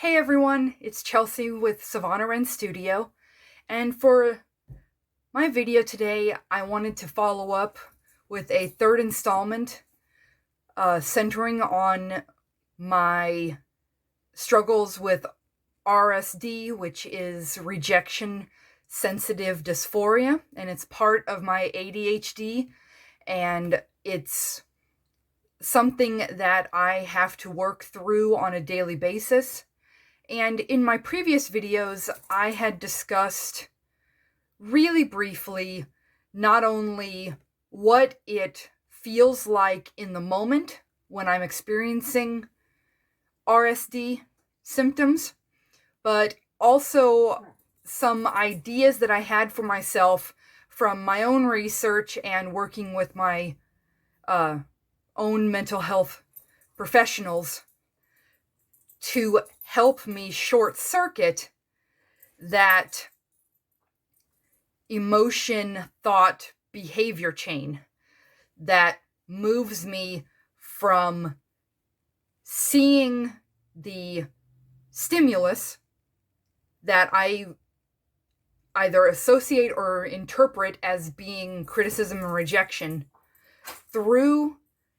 Hey everyone, it's Chelsea with Savannah Wren Studio, and for my video today, I wanted to follow up with a third installment centering on my struggles with RSD, which is Rejection Sensitive Dysphoria, and it's part of my ADHD, and it's something that I have to work through on a daily basis. And in my previous videos, I had discussed really briefly not only what it feels like in the moment when I'm experiencing RSD symptoms, but also some ideas that I had for myself from my own research and working with my own mental health professionals to help me short circuit that emotion, thought, behavior chain that moves me from seeing the stimulus that I either associate or interpret as being criticism and rejection through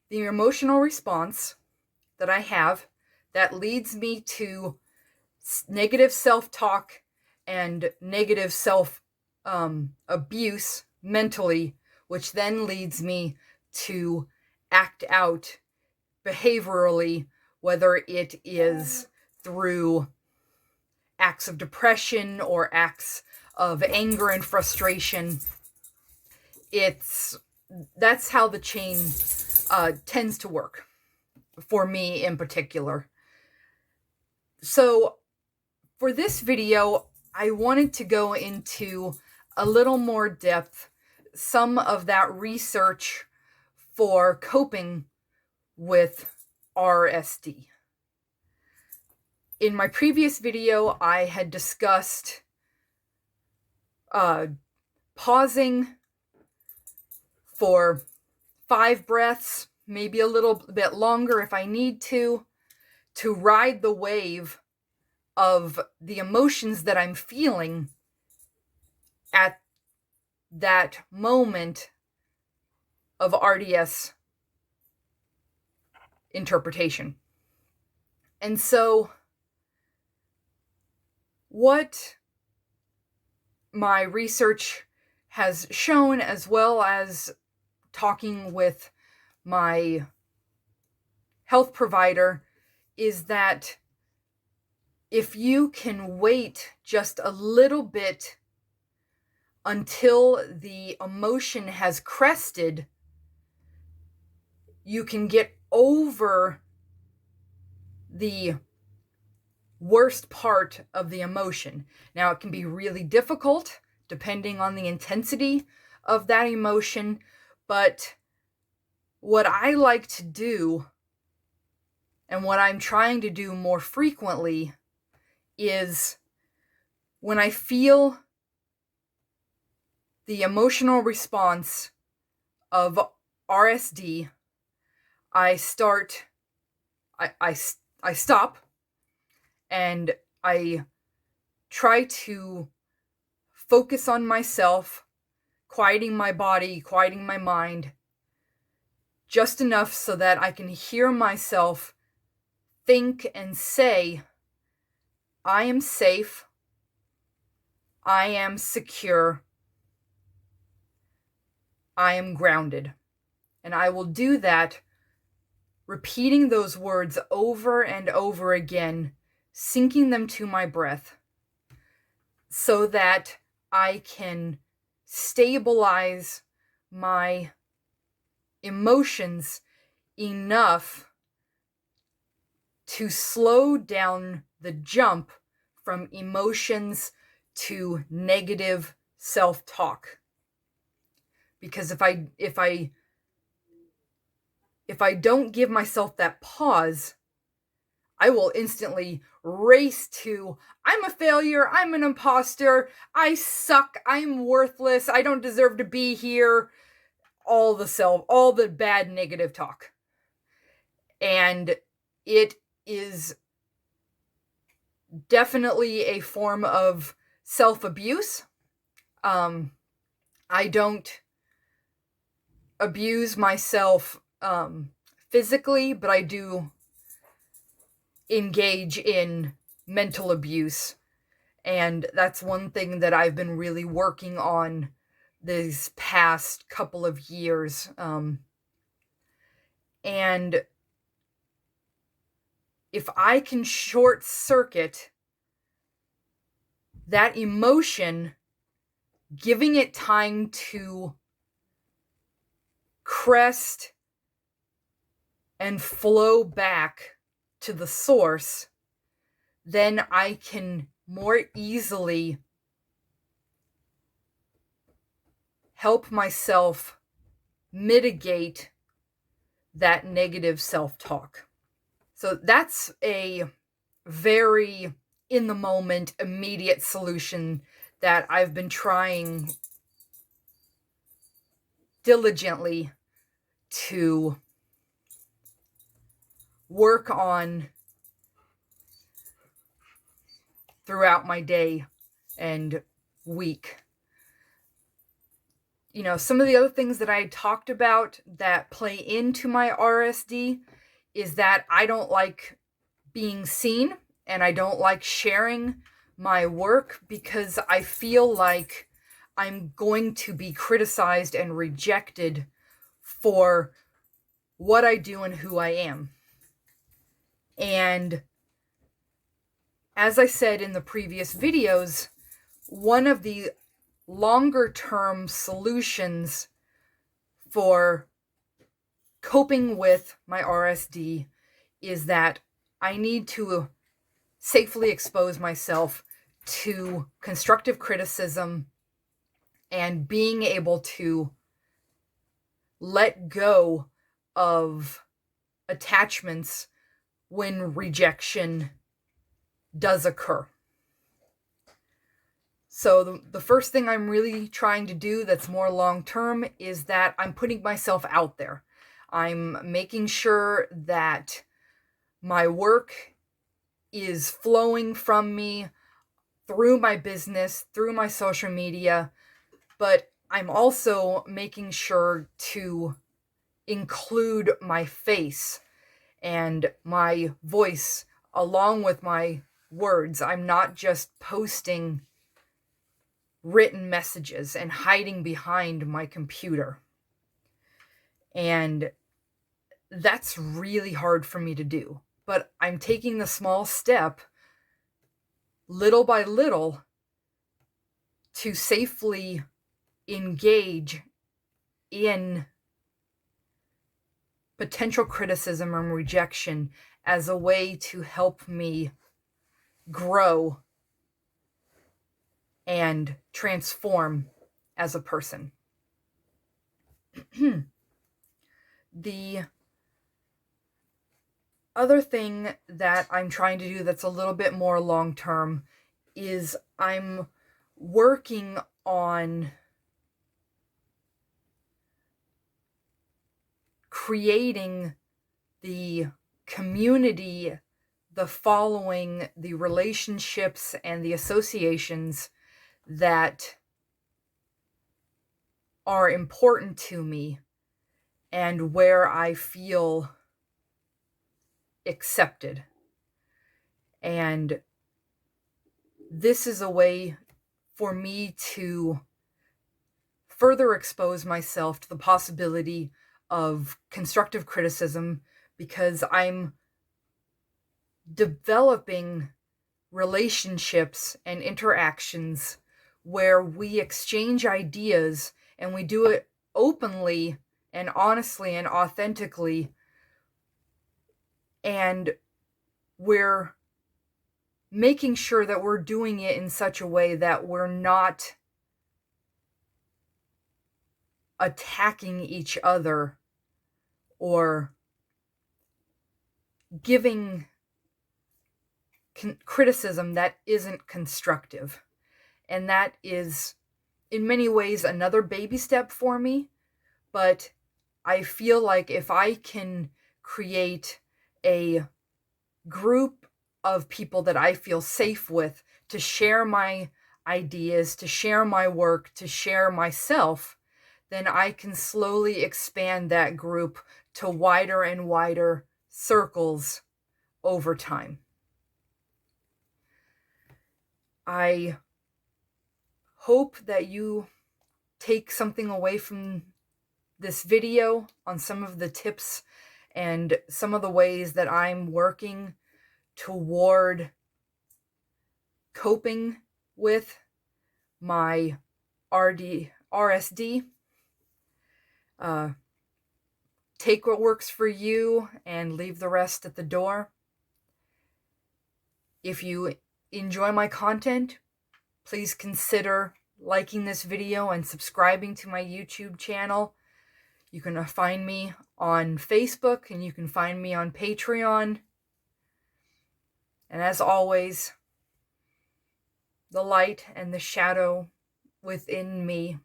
the emotional response that I have that leads me to negative self-talk and negative self-abuse mentally, which then leads me to act out behaviorally, whether it is through acts of depression or acts of anger and frustration. That's how the chain tends to work for me in particular. So for this video, I wanted to go into a little more depth some of that research for coping with RSD. In my previous video, I had discussed pausing for 5 breaths, maybe a little bit longer if I need to ride the wave of the emotions that I'm feeling at that moment of RDS interpretation. And so what my research has shown, as well as talking with my health provider, is that if you can wait just a little bit until the emotion has crested, you can get over the worst part of the emotion. Now, it can be really difficult depending on the intensity of that emotion, but what I like to do, and what I'm trying to do more frequently, is when I feel the emotional response of RSD, I stop and I try to focus on myself, quieting my body, quieting my mind, just enough so that I can hear myself think and say, I am safe, I am secure, I am grounded. And I will do that, repeating those words over and over again, syncing them to my breath, so that I can stabilize my emotions enough to slow down the jump from emotions to negative self-talk. Because if I don't give myself that pause, I will instantly race to, I'm a failure, I'm an imposter, I suck, I'm worthless, I don't deserve to be here, all the bad negative talk. And it is definitely a form of self-abuse. I don't abuse myself physically, but I do engage in mental abuse. And that's one thing that I've been really working on these past couple of years. And if I can short circuit that emotion, giving it time to crest and flow back to the source, then I can more easily help myself mitigate that negative self-talk. So that's a very in the moment, immediate solution that I've been trying diligently to work on throughout my day and week. You know, some of the other things that I talked about that play into my RSD is that I don't like being seen and I don't like sharing my work because I feel like I'm going to be criticized and rejected for what I do and who I am. And as I said in the previous videos, one of the longer term solutions for coping with my RSD is that I need to safely expose myself to constructive criticism and being able to let go of attachments when rejection does occur. So the first thing I'm really trying to do that's more long-term is that I'm putting myself out there. I'm making sure that my work is flowing from me through my business, through my social media, but I'm also making sure to include my face and my voice along with my words. I'm not just posting written messages and hiding behind my computer. And that's really hard for me to do. But I'm taking the small step, little by little, to safely engage in potential criticism and rejection as a way to help me grow and transform as a person. The other thing that I'm trying to do that's a little bit more long-term is I'm working on creating the community, the following, the relationships, and the associations that are important to me and where I feel accepted. And this is a way for me to further expose myself to the possibility of constructive criticism because I'm developing relationships and interactions where we exchange ideas and we do it openly and honestly and authentically, and we're making sure that we're doing it in such a way that we're not attacking each other or giving criticism that isn't constructive. And that is, in many ways, another baby step for me. But I feel like if I can create a group of people that I feel safe with to share my ideas, to share my work, to share myself, then I can slowly expand that group to wider and wider circles over time. I hope that you take something away from this video on some of the tips and some of the ways that I'm working toward coping with my RSD. Take what works for you and leave the rest at the door. If you enjoy my content, please consider liking this video and subscribing to my YouTube channel. You can find me on Facebook and you can find me on Patreon. And as always, the light and the shadow within me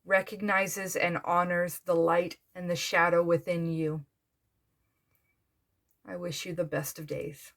recognizes and honors the light and the shadow within you. I wish you the best of days.